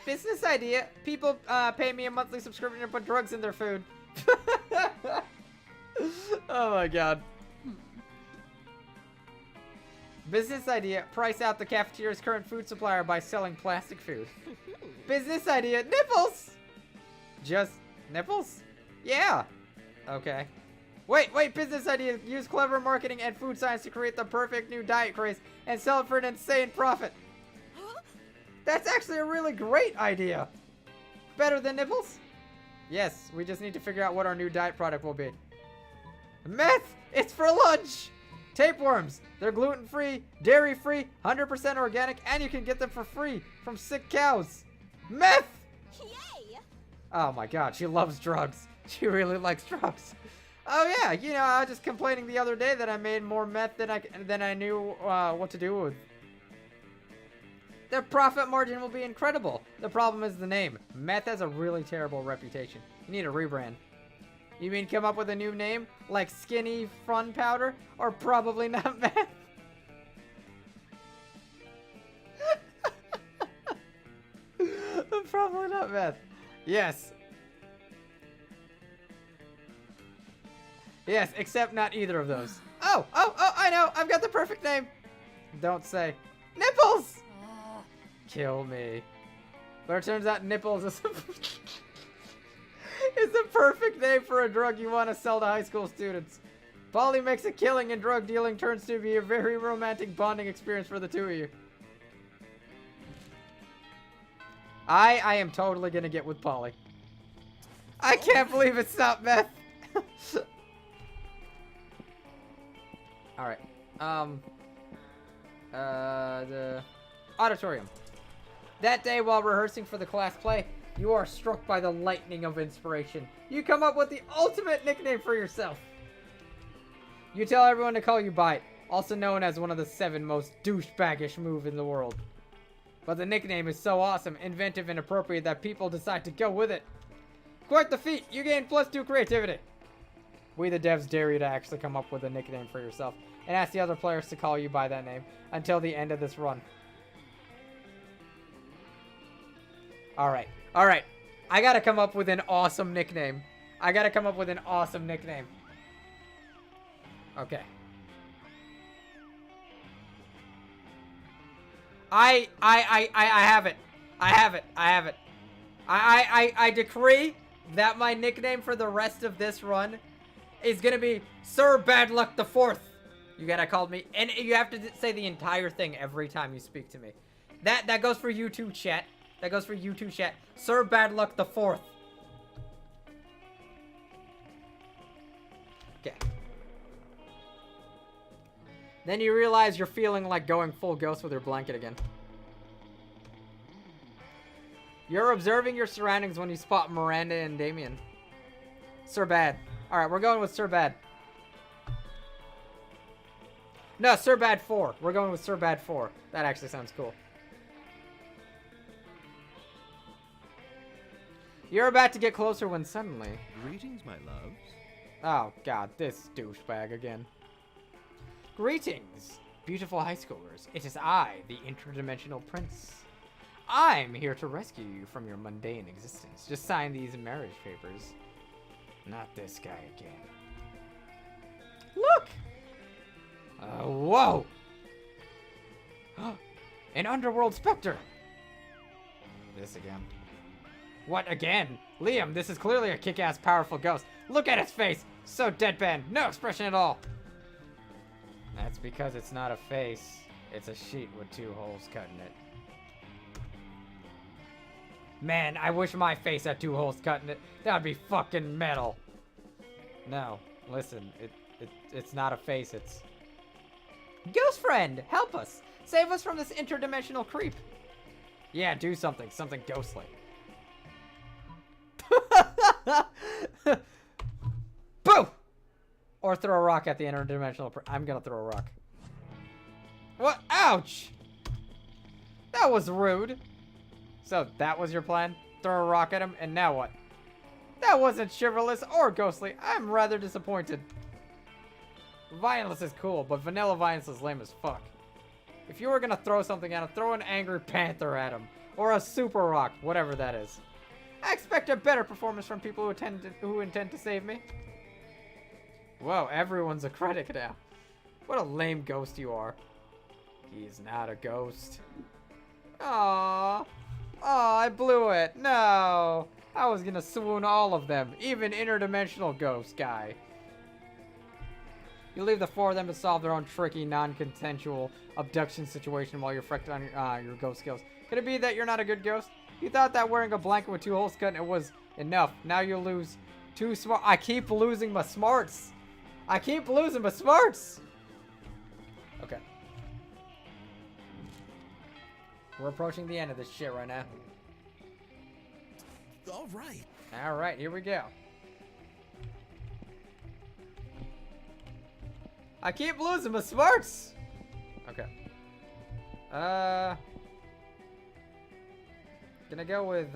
Speaker 1: Business idea. People pay me a monthly subscription to put drugs in their food. Oh my god. Business idea. Price out the cafeteria's current food supplier by selling plastic food. Business idea. Nipples! Just nipples? Yeah. Okay. Wait, business idea. Use clever marketing and food science to create the perfect new diet craze and sell it for an insane profit. That's actually a really great idea. Better than nipples? Yes, we just need to figure out what our new diet product will be. Meth! It's for lunch! Tapeworms. They're gluten-free, dairy-free, 100% organic, and you can get them for free from sick cows. Meth!
Speaker 2: Yay!
Speaker 1: Oh my god, she loves drugs. She really likes drugs. Oh yeah, you know, I was just complaining the other day that I made more meth than I knew what to do with. The profit margin will be incredible. The problem is the name. Meth has a really terrible reputation. You need a rebrand. You mean come up with a new name? Like Skinny Fun Powder? Or probably not meth? Probably not meth. Yes. Yes, except not either of those. Oh, I know. I've got the perfect name. Don't say. Nipples! Kill me. But it turns out nipples is it's the perfect name for a drug you want to sell to high school students. Polly makes a killing and drug dealing turns to be a very romantic bonding experience for the two of you. I am totally gonna get with Polly. I can't believe it's not meth. Alright. The auditorium. That day while rehearsing for the class play, you are struck by the lightning of inspiration. You come up with the ultimate nickname for yourself. You tell everyone to call you Bite, also known as one of the 7 most douchebaggish moves in the world. But the nickname is so awesome, inventive, and appropriate that people decide to go with it. Quite the feat! You gain +2 creativity. We the devs dare you to actually come up with a nickname for yourself, and ask the other players to call you by that name until the end of this run. Alright. I gotta come up with an awesome nickname. Okay. I have it. I decree that my nickname for the rest of this run is gonna be Sir Bad Luck the Fourth. You gotta call me, and you have to say the entire thing every time you speak to me. That goes for you too, chat. Sir Bad Luck the Fourth. Okay. Then you realize you're feeling like going full ghost with your blanket again. You're observing your surroundings when you spot Miranda and Damien. Sir Bad. Alright, we're going with Sir Bad. No, Sir Bad 4. We're going with Sir Bad 4. That actually sounds cool. You're about to get closer when suddenly...
Speaker 3: Greetings, my loves.
Speaker 1: Oh, God, this douchebag again. Greetings, beautiful high schoolers. It is I, the interdimensional prince. I'm here to rescue you from your mundane existence. Just sign these marriage papers. Not this guy again. Look! Whoa! An underworld specter! This again. What again? Liam, this is clearly a kick-ass powerful ghost. Look at its face! So deadpan, no expression at all. That's because it's not a face. It's a sheet with 2 holes cut in it. Man, I wish my face had 2 holes cut in it. That would be fucking metal. No, listen, It's not a face, it's... Ghost friend, help us! Save us from this interdimensional creep! Yeah, do something. Something ghostly. Boo! Or throw a rock at the interdimensional... I'm gonna throw a rock. What? Ouch! That was rude. So, that was your plan? Throw a rock at him, and now what? That wasn't chivalrous or ghostly. I'm rather disappointed. Violence is cool, but vanilla violence is lame as fuck. If you were gonna throw something at him, throw an angry panther at him. Or a super rock, whatever that is. I expect a better performance from people who intend to save me. Whoa, everyone's a critic now. What a lame ghost you are. He's not a ghost. Aww. Oh, I blew it. No. I was gonna swoon all of them. Even interdimensional ghost guy. You leave the four of them to solve their own tricky, non-consensual abduction situation while you're reflecting on your ghost skills. Could it be that you're not a good ghost? You thought that wearing a blanket with 2 holes cut it was enough. Now you lose 2 smart. I keep losing my smarts. I keep losing my smarts. Okay. We're approaching the end of this shit right now.
Speaker 3: All right.
Speaker 1: All right, here we go. I keep losing my smarts. Okay. Gonna go with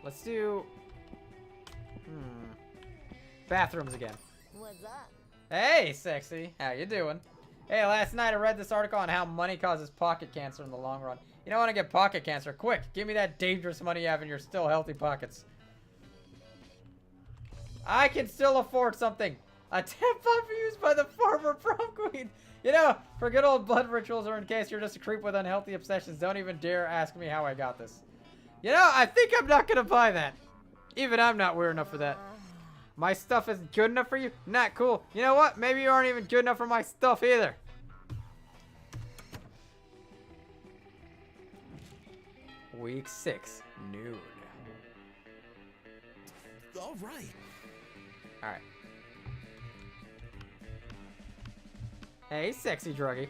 Speaker 1: let's do bathrooms again.
Speaker 2: What's up?
Speaker 1: Hey, sexy. How you doing? Hey, last night I read this article on how money causes pocket cancer in the long run. You don't want to get pocket cancer. Quick, give me that dangerous money you have in your still healthy pockets. I can still afford something. A tampon used by the former prom queen. You know, for good old blood rituals or in case you're just a creep with unhealthy obsessions, don't even dare ask me how I got this. You know, I think I'm not gonna buy that. Even I'm not weird enough for that. My stuff isn't good enough for you? Not cool. You know what? Maybe you aren't even good enough for my stuff either. Week 6, nude.
Speaker 3: All right.
Speaker 1: Alright. Hey, sexy druggie.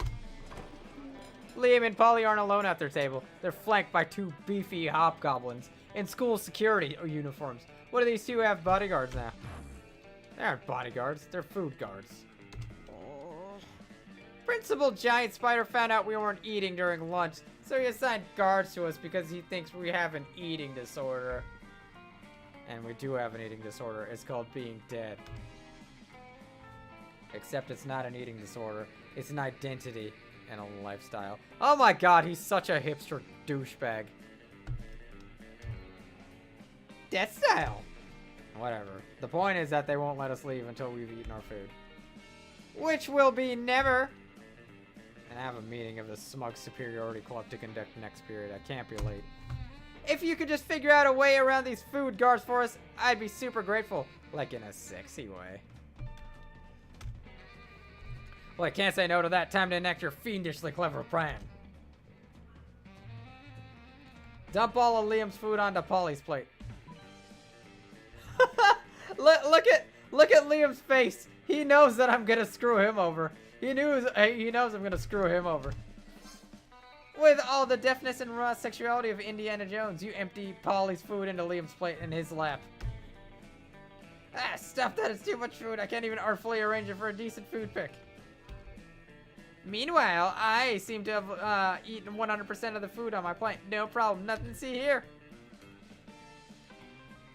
Speaker 1: Liam and Polly aren't alone at their table. They're flanked by 2 beefy hobgoblins in school security uniforms. What do these 2 have bodyguards now? They aren't bodyguards, they're food guards. Principal Giant Spider found out we weren't eating during lunch, so he assigned guards to us because he thinks we have an eating disorder. And we do have an eating disorder. It's called being dead. Except it's not an eating disorder. It's an identity and a lifestyle. Oh my god, he's such a hipster douchebag. Death style! Whatever. The point is that they won't let us leave until we've eaten our food. Which will be never! And I have a meeting of the Smug Superiority Club to conduct next period. I can't be late. If you could just figure out a way around these food guards for us, I'd be super grateful. Like in a sexy way. Well, I can't say no to that. Time to enact your fiendishly clever plan. Dump all of Liam's food onto Polly's plate. Look at Liam's face. He knows that I'm gonna screw him over. He knows I'm gonna screw him over. With all the deafness and raw sexuality of Indiana Jones, you empty Polly's food into Liam's plate in his lap. Ah, stuff that is too much food. I can't even artfully arrange it for a decent food pick. Meanwhile, I seem to have eaten 100% of the food on my plate. No problem. Nothing to see here.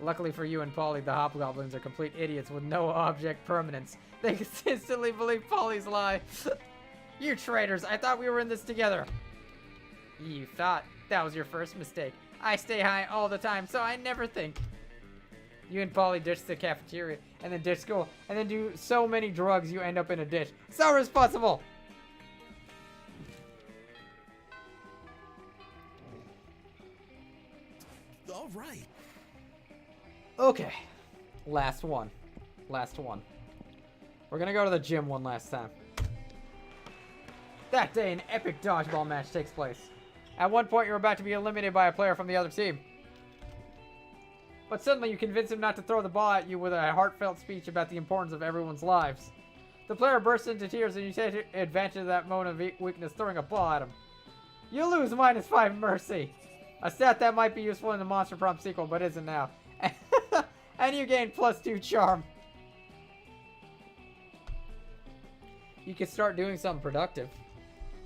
Speaker 1: Luckily for you and Polly, the hobgoblins are complete idiots with no object permanence. They consistently believe Polly's lie. You traitors, I thought we were in this together. You thought. That was your first mistake. I stay high all the time, so I never think. You and Polly ditch the cafeteria, and then ditch school, and then do so many drugs you end up in a ditch. So responsible!
Speaker 3: All right.
Speaker 1: Okay. Last one. Last one. We're gonna go to the gym one last time. That day, an epic dodgeball match takes place. At one point, you're about to be eliminated by a player from the other team. But suddenly you convince him not to throw the ball at you with a heartfelt speech about the importance of everyone's lives. The player bursts into tears and you take advantage of that moment of weakness, throwing a ball at him. You lose -5 mercy. A stat that might be useful in the Monster Prom sequel, but isn't now. And you gain +2 charm. You could start doing something productive.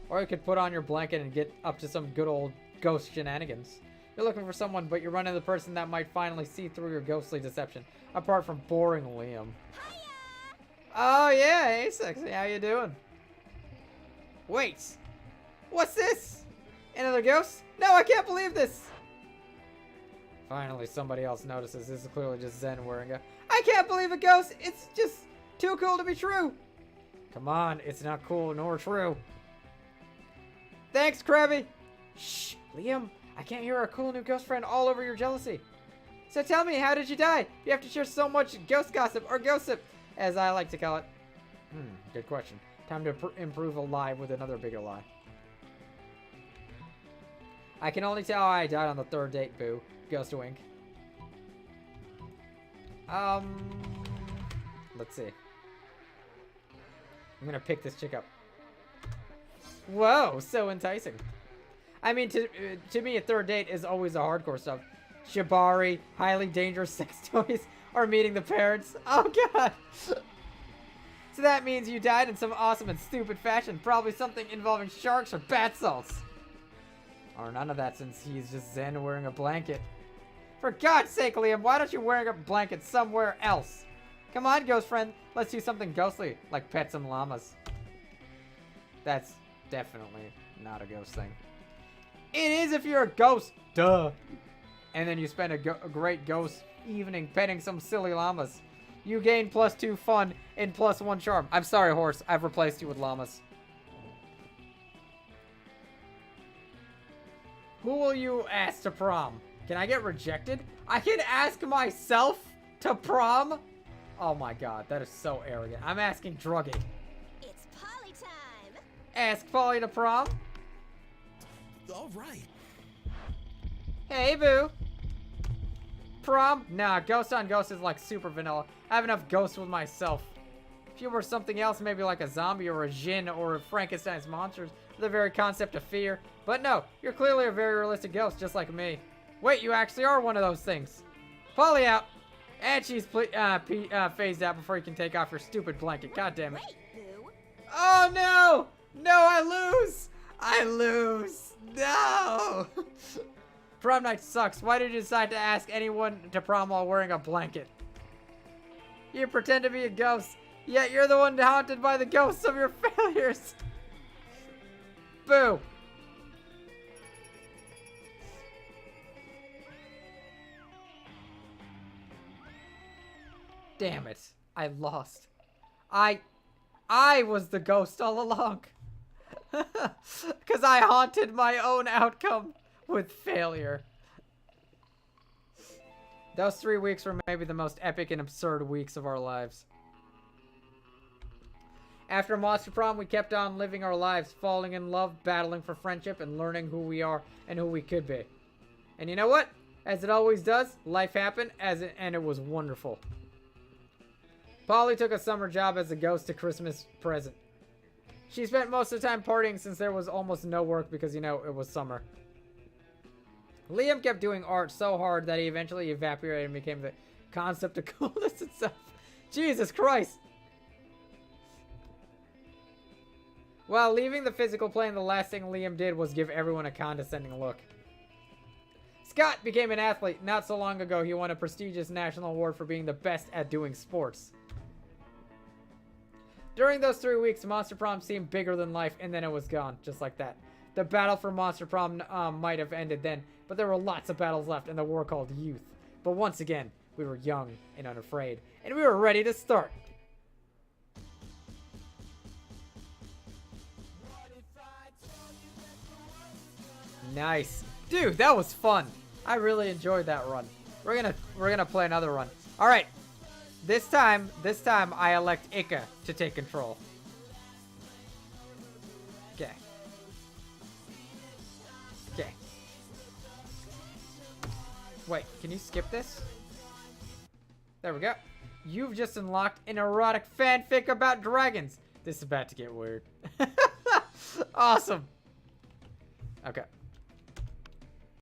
Speaker 1: Or you could put on your blanket and get up to some good old ghost shenanigans. You're looking for someone, but you run into the person that might finally see through your ghostly deception. Apart from boring Liam.
Speaker 2: Hiya!
Speaker 1: Oh yeah, hey sexy, how you doing? Wait, what's this? Another ghost? No, I can't believe this! Finally, somebody else notices. This is clearly just Zen wearing a... I can't believe a ghost! It's just too cool to be true! Come on, it's not cool nor true. Thanks, Krabby! Shh, Liam, I can't hear our cool new ghost friend all over your jealousy. So tell me, how did you die? You have to share so much ghost gossip, or gossip, as I like to call it. Good question. Time to improve a lie with another bigger lie. I can only tell I died on the 3rd date, boo. Ghost wink. Let's see. I'm gonna pick this chick up. Whoa, so enticing. I mean, to me, a 3rd date is always the hardcore stuff. Shibari, highly dangerous sex toys, or meeting the parents. Oh god! So that means you died in some awesome and stupid fashion. Probably something involving sharks or bath salts. Or none of that, since he's just Zen wearing a blanket. For God's sake, Liam, why don't you wear a blanket somewhere else? Come on, ghost friend. Let's do something ghostly, like pet some llamas. That's definitely not a ghost thing. It is if you're a ghost. Duh. And then you spend a great ghost evening petting some silly llamas. You gain +2 fun and +1 charm. I'm sorry, horse. I've replaced you with llamas. Who will you ask to prom? Can I get rejected? I can ask myself to prom? Oh my god, that is so arrogant. I'm asking Druggy.
Speaker 2: It's Polly time!
Speaker 1: Ask Polly to prom?
Speaker 3: All right.
Speaker 1: Hey, boo. Prom? Nah, Ghost on Ghost is like super vanilla. I have enough ghosts with myself. If you were something else, maybe like a zombie or a djinn or Frankenstein's monsters, the very concept of fear. But no, you're clearly a very realistic ghost, just like me. Wait, you actually are one of those things. Polly out. And she's phased out before you can take off your stupid blanket. God damn it.
Speaker 2: Wait, boo!
Speaker 1: Oh no! No, I lose! I lose! No! Prom night sucks. Why did you decide to ask anyone to prom while wearing a blanket? You pretend to be a ghost, yet you're the one haunted by the ghosts of your failures. Boo! Damn it. I lost. I was the ghost all along. Because I haunted my own outcome with failure. Those 3 weeks were maybe the most epic and absurd weeks of our lives. After Monster Prom, we kept on living our lives, falling in love, battling for friendship, and learning who we are and who we could be. And you know what? As it always does, life happened, and it was wonderful. Polly took a summer job as a ghost to Christmas present. She spent most of the time partying since there was almost no work because, you know, it was summer. Liam kept doing art so hard that he eventually evaporated and became the concept of coolness itself. Jesus Christ! While leaving the physical plane, the last thing Liam did was give everyone a condescending look. Scott became an athlete. Not so long ago, he won a prestigious national award for being the best at doing sports. During those 3 weeks, Monster Prom seemed bigger than life, and then it was gone, just like that. The battle for Monster Prom might have ended then, but there were lots of battles left in the war called youth. But once again, we were young and unafraid, and we were ready to start. Nice. Dude, that was fun. I really enjoyed that run. We're gonna play another run. All right. This time I elect Ika to take control. Okay. Okay. Wait, can you skip this? There we go. You've just unlocked an erotic fanfic about dragons. This is about to get weird. Awesome. Okay.